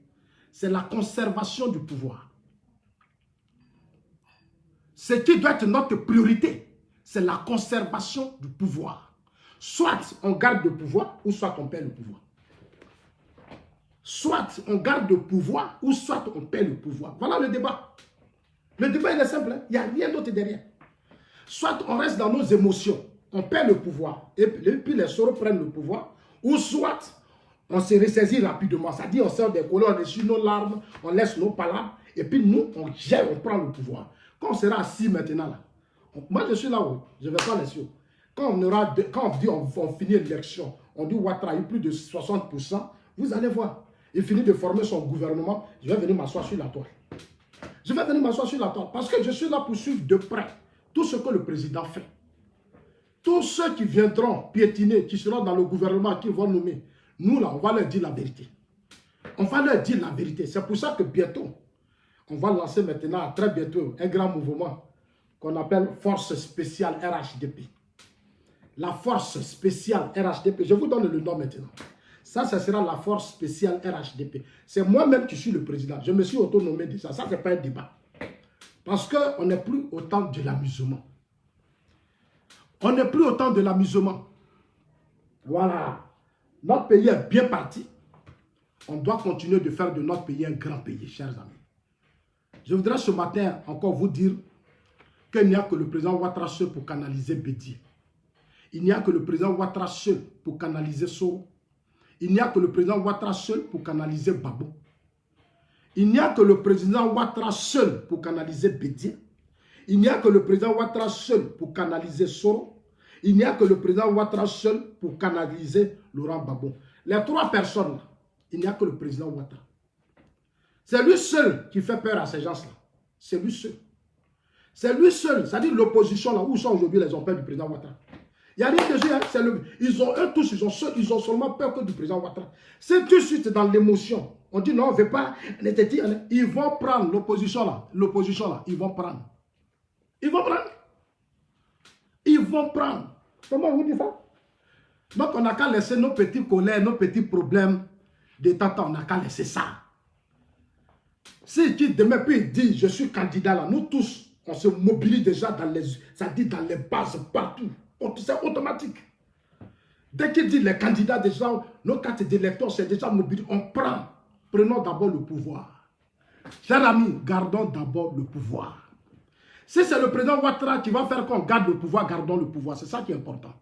c'est la conservation du pouvoir. Ce qui doit être notre priorité, c'est la conservation du pouvoir. Soit on garde le pouvoir, ou soit on perd le pouvoir. Soit on garde le pouvoir, ou soit on perd le pouvoir. Voilà le débat. Le débat, il est simple. Hein? Il n'y a rien d'autre derrière. Soit on reste dans nos émotions, on perd le pouvoir, et puis les Soros prennent le pouvoir, ou soit on se ressaisit rapidement. C'est-à-dire, on sort des colons, on essuie nos larmes, on laisse nos palabres, et puis nous, on gère, on prend le pouvoir. Quand on sera assis maintenant, là, moi je suis là-haut, je ne vais pas laisser. Quand on dit on finit l'élection, on dit Ouattara a eu plus de 60%, vous allez voir. Il finit de former son gouvernement, je vais venir m'asseoir sur la toile. Je vais venir m'asseoir sur la toile parce que je suis là pour suivre de près tout ce que le président fait. Tous ceux qui viendront piétiner, qui seront dans le gouvernement, qui vont nommer, nous là, on va leur dire la vérité. On va leur dire la vérité. C'est pour ça que bientôt, on va lancer maintenant, très bientôt, un grand mouvement qu'on appelle Force Spéciale RHDP. La Force Spéciale RHDP, je vous donne le nom maintenant. Ça sera la Force Spéciale RHDP. C'est moi-même qui suis le président. Je me suis autonomé de ça. Ça, ce n'est pas un débat. Parce qu'on n'est plus au temps de l'amusement. On n'est plus au temps de l'amusement. Voilà. Notre pays est bien parti. On doit continuer de faire de notre pays un grand pays, chers amis. Je voudrais ce matin encore vous dire qu'il n'y a que le président Ouattara seul pour canaliser Bédié. Il n'y a que le président Ouattara seul pour canaliser Soro. Il n'y a que le président Ouattara seul pour canaliser Babou. Il n'y a que le président Ouattara seul pour canaliser Bédié. Il n'y a que le président Ouattara seul pour canaliser Soro. Il n'y a que le président Ouattara seul pour canaliser Laurent Gbagbo. Les trois personnes, là, il n'y a que le président Ouattara. C'est lui seul qui fait peur à ces gens-là. C'est lui seul. C'est lui seul, c'est-à-dire l'opposition là, où sont aujourd'hui les emplois du président Ouattara. Il n'y a rien de jeu, hein, eux tous, ils ont seulement peur que du président Ouattara. C'est tout de suite dans l'émotion. On dit non, on ne veut pas, ils vont prendre l'opposition là, ils vont prendre. Ils vont prendre. Ils vont prendre. Comment vous dites ça? Donc on n'a qu'à laisser nos petits colères, nos petits problèmes de temps, on n'a qu'à laisser ça. Si qui demain puis dit je suis candidat là, nous tous, on se mobilise déjà dans les bases partout. C'est automatique. Dès qu'il dit les candidats déjà, nos cartes d'électeurs c'est déjà mobilisé, on prend. Prenons d'abord le pouvoir. Chers amis, gardons d'abord le pouvoir. Si c'est le président Ouattara qui va faire qu'on garde le pouvoir, gardons le pouvoir. C'est ça qui est important.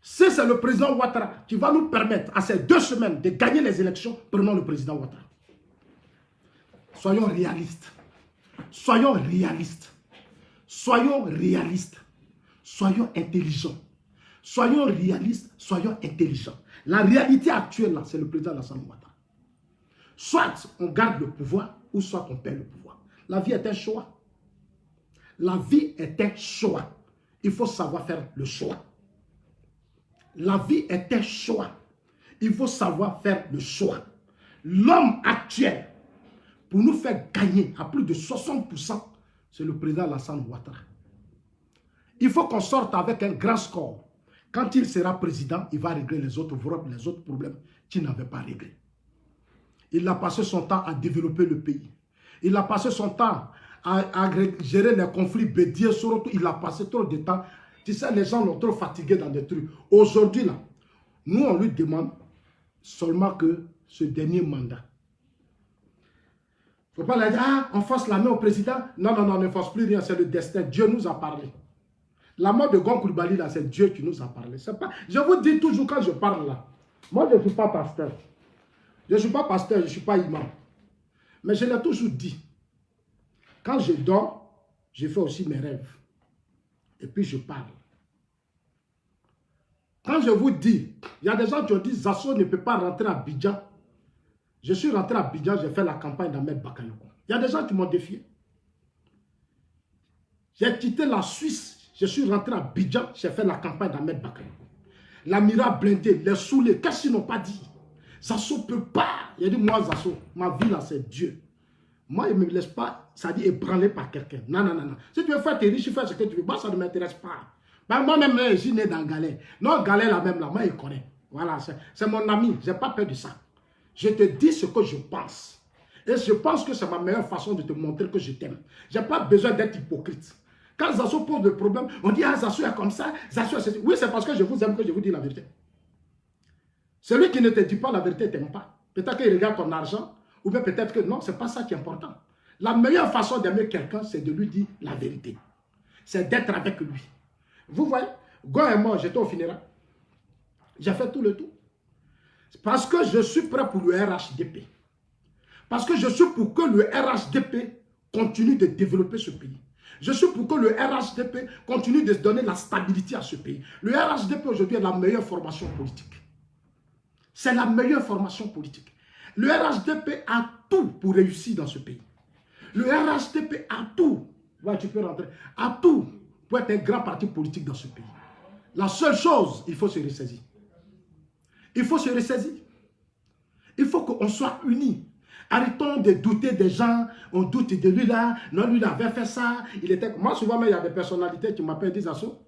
Si c'est le président Ouattara qui va nous permettre à ces 2 semaines de gagner les élections, prenons le président Ouattara. Soyons réalistes. Soyons réalistes. Soyons réalistes. Soyons intelligents. Soyons réalistes, soyons intelligents. La réalité actuelle, là, c'est le président Alassane Ouattara. Soit on garde le pouvoir, ou soit on perd le pouvoir. La vie est un choix. La vie est un choix. Il faut savoir faire le choix. La vie est un choix. Il faut savoir faire le choix. L'homme actuel, pour nous faire gagner à plus de 60%, c'est le président Alassane Ouattara. Il faut qu'on sorte avec un grand score. Quand il sera président, il va régler les autres problèmes qu'il n'avait pas réglés. Il a passé son temps à développer le pays. Il a passé son temps à gérer les conflits Bédié, Soroto. Il a passé trop de temps. Tu sais, les gens l'ont trop fatigué dans des trucs. Aujourd'hui, là, nous, on lui demande seulement que ce dernier mandat. Il ne faut pas leur dire, ah, on force la main au président. Non, non, non, on ne force plus rien, c'est le destin. Dieu nous a parlé. La mort de Gon Coulibaly, là, c'est Dieu qui nous a parlé. Pas... Je vous dis toujours quand je parle là, moi, je ne suis pas pasteur. Je ne suis pas pasteur, je ne suis pas imam. Mais je l'ai toujours dit. Quand je dors, je fais aussi mes rêves. Et puis je parle. Quand je vous dis, il y a des gens qui ont dit Zasso ne peut pas rentrer à Abidjan. Je suis rentré à Abidjan, j'ai fait la campagne d'Ahmed Bakayoko. Il y a des gens qui m'ont défié. J'ai quitté la Suisse, je suis rentré à Abidjan, j'ai fait la campagne d'Ahmed Bakayoko. L'amiral blindé, les saoulés, qu'est-ce qu'ils n'ont pas dit? Zasso ne peut pas. Il a dit, moi Zasso, ma vie là c'est Dieu. Moi, il ne me laisse pas, ça dit ébranler par quelqu'un. Non, non, non, non. Si tu veux faire tes riches, fais ce que tu veux. Moi, ça ne m'intéresse pas. Moi-même, je suis né dans Galère. Non, Galère, là même, là, moi, il connaît. Voilà, c'est mon ami. Je n'ai pas peur de ça. Je te dis ce que je pense. Et je pense que c'est ma meilleure façon de te montrer que je t'aime. Je n'ai pas besoin d'être hypocrite. Quand Zasso pose des problèmes, on dit, ah, Zasso est comme ça, Zasso est... Oui, c'est parce que je vous aime que je vous dis la vérité. Celui qui ne te dit pas la vérité, ne t'aime pas. Peut-être qu'il regarde ton argent, ou bien peut-être que non, ce n'est pas ça qui est important. La meilleure façon d'aimer quelqu'un, c'est de lui dire la vérité. C'est d'être avec lui. Vous voyez, Gon est mort, j'étais au funérail. J'ai fait tout le tour. Parce que je suis prêt pour le RHDP. Parce que je suis pour que le RHDP continue de développer ce pays. Je suis pour que le RHDP continue de donner la stabilité à ce pays. Le RHDP aujourd'hui est la meilleure formation politique. C'est la meilleure formation politique. Le RHDP a tout pour réussir dans ce pays. Le RHDP a tout. Ouais, tu peux rentrer. A tout pour être un grand parti politique dans ce pays. La seule chose, il faut se ressaisir. Il faut se ressaisir. Il faut qu'on soit unis. Arrêtons de douter des gens. On doute de lui là. Non, lui il avait fait ça. Il était... Moi, souvent, il y a des personnalités qui m'appellent, disent Zasso.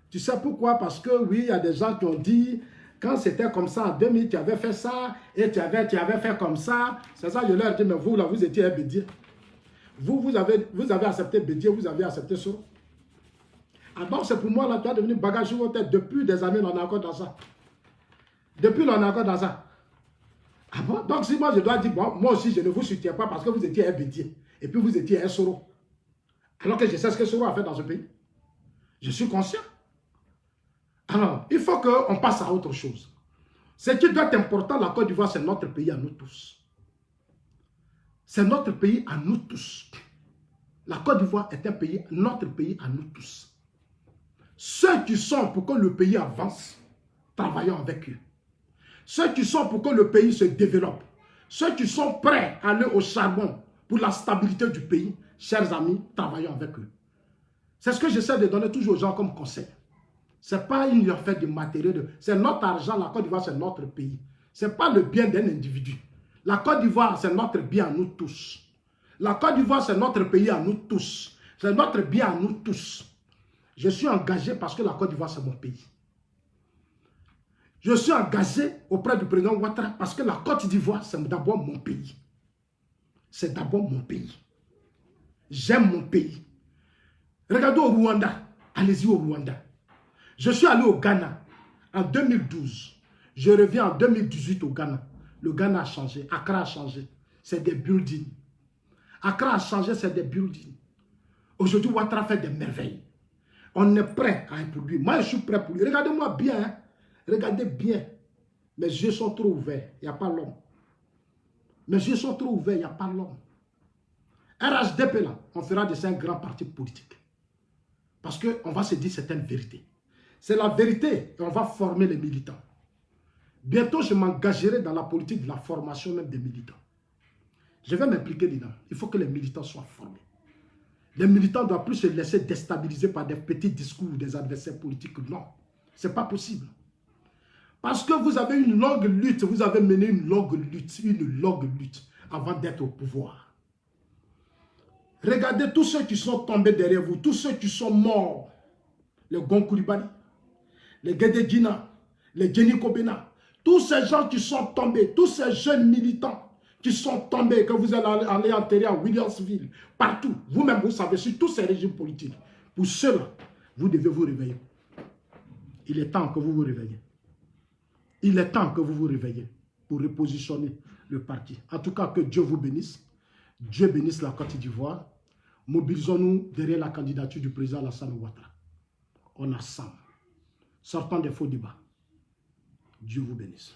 Tu sais pourquoi? Parce que oui, il y a des gens qui ont dit... Quand c'était comme ça, en 2000, tu avais fait ça, et tu avais fait comme ça. C'est ça, je leur dis, mais vous, là, vous étiez un Bédié. Vous avez accepté Bédié, vous avez accepté Soro. Ah bon, c'est pour moi, là, tu as devenu bagage sur votre tête. Depuis des années, on est encore dans ça. Depuis, on est encore dans ça. Ah bon? Donc, si moi, je dois dire, bon, moi aussi, je ne vous soutiens pas parce que vous étiez un Bédié. Et puis, vous étiez un Soro. Alors que je sais ce que Soro a fait dans ce pays. Je suis conscient. Alors, il faut qu'on passe à autre chose. Ce qui doit être important, la Côte d'Ivoire, c'est notre pays à nous tous. C'est notre pays à nous tous. La Côte d'Ivoire est un pays, notre pays à nous tous. Ceux qui sont pour que le pays avance, travaillons avec eux. Ceux qui sont pour que le pays se développe, ceux qui sont prêts à aller au charbon pour la stabilité du pays, chers amis, travaillons avec eux. C'est ce que j'essaie de donner toujours aux gens comme conseil. Ce n'est pas une affaire de matériel, c'est notre argent, la Côte d'Ivoire, c'est notre pays. Ce n'est pas le bien d'un individu. La Côte d'Ivoire, c'est notre bien à nous tous. La Côte d'Ivoire, c'est notre pays à nous tous. C'est notre bien à nous tous. Je suis engagé parce que la Côte d'Ivoire, c'est mon pays. Je suis engagé auprès du président Ouattara parce que la Côte d'Ivoire, c'est d'abord mon pays. C'est d'abord mon pays. J'aime mon pays. Regardez au Rwanda. Allez-y au Rwanda. Je suis allé au Ghana en 2012. Je reviens en 2018 au Ghana. Le Ghana a changé. Accra a changé. C'est des buildings. Accra a changé, c'est des buildings. Aujourd'hui, Ouattara fait des merveilles. On est prêt pour lui. Moi, je suis prêt pour lui. Regardez-moi bien. Hein. Regardez bien. Mes yeux sont trop ouverts. Il n'y a pas l'homme. Mes yeux sont trop ouverts. Il n'y a pas l'homme. RHDP, là, on fera de ça un grand parti politique. Parce qu'on va se dire certaines vérités. C'est la vérité et on va former les militants. Bientôt, je m'engagerai dans la politique de la formation même des militants. Je vais m'impliquer dedans. Il faut que les militants soient formés. Les militants ne doivent plus se laisser déstabiliser par des petits discours des adversaires politiques. Non, ce n'est pas possible. Parce que vous avez une longue lutte, vous avez mené une longue lutte avant d'être au pouvoir. Regardez tous ceux qui sont tombés derrière vous, tous ceux qui sont morts. Les Gonkoulibali, les Guédé-Djina, les Jenny Kobena, tous ces gens qui sont tombés, tous ces jeunes militants qui sont tombés, que vous allez aller enterrer à Williamsville, partout. Vous-même, vous savez, sur tous ces régimes politiques. Pour cela, vous devez vous réveiller. Il est temps que vous vous réveillez. Il est temps que vous vous réveillez pour repositionner le parti. En tout cas, que Dieu vous bénisse. Dieu bénisse la Côte d'Ivoire. Mobilisons-nous derrière la candidature du président Alassane Ouattara. On assemble. Sortons des faux débats. Dieu vous bénisse.